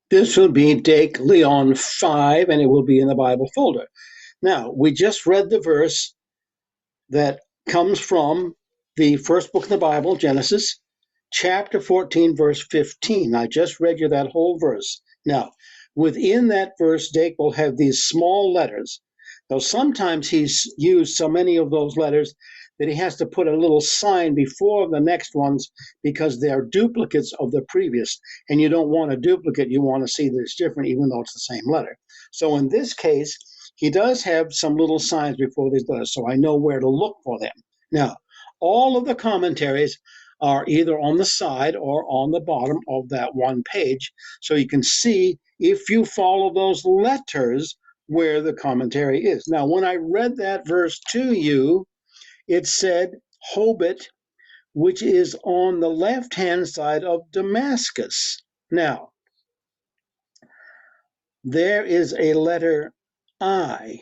This will be Dake Leon 5, and it will be in the Bible folder. Now, we just read the verse that comes from the first book of the Bible, Genesis, chapter 14, verse 15. I just read you that whole verse. Now, within that verse, Dake will have these small letters. Now, sometimes he's used so many of those letters that he has to put a little sign before the next ones because they are duplicates of the previous. And you don't want a duplicate, you want to see that it's different, even though it's the same letter. So in this case, he does have some little signs before these letters, so I know where to look for them. Now, all of the commentaries are either on the side or on the bottom of that one page, so you can see if you follow those letters where the commentary is. Now, when I read that verse to you, it said Hobit, which is on the left-hand side of Damascus. Now, there is a letter I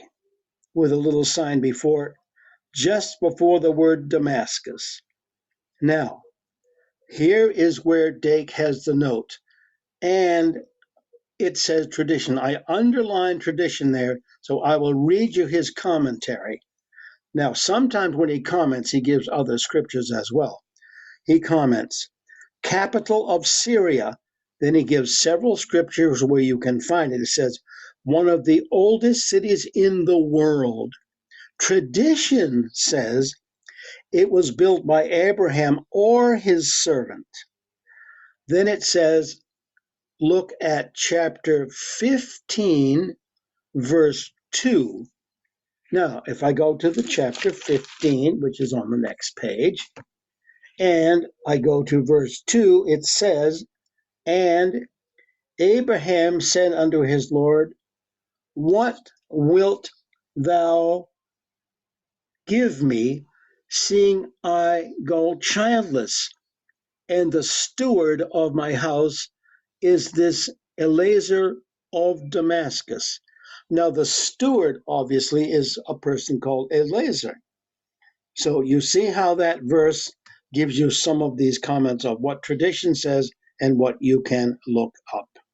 with a little sign before it, just before the word Damascus. Now, here is where Dake has the note, and it says tradition. I underline tradition there, so I will read you his commentary. Now, sometimes when he comments, he gives other scriptures as well. He comments, capital of Syria. Then he gives several scriptures where you can find it. It says, one of the oldest cities in the world. Tradition says it was built by Abraham or his servant. Then it says, look at chapter 15, verse 2. Now, if I go to the chapter 15, which is on the next page, and I go to verse 2, it says, and Abraham said unto his Lord, what wilt thou give me, seeing I go childless? And the steward of my house is this Eleazar of Damascus. Now, the steward obviously is a person called Eleazar. So you see how that verse gives you some of these comments of what tradition says and what you can look up.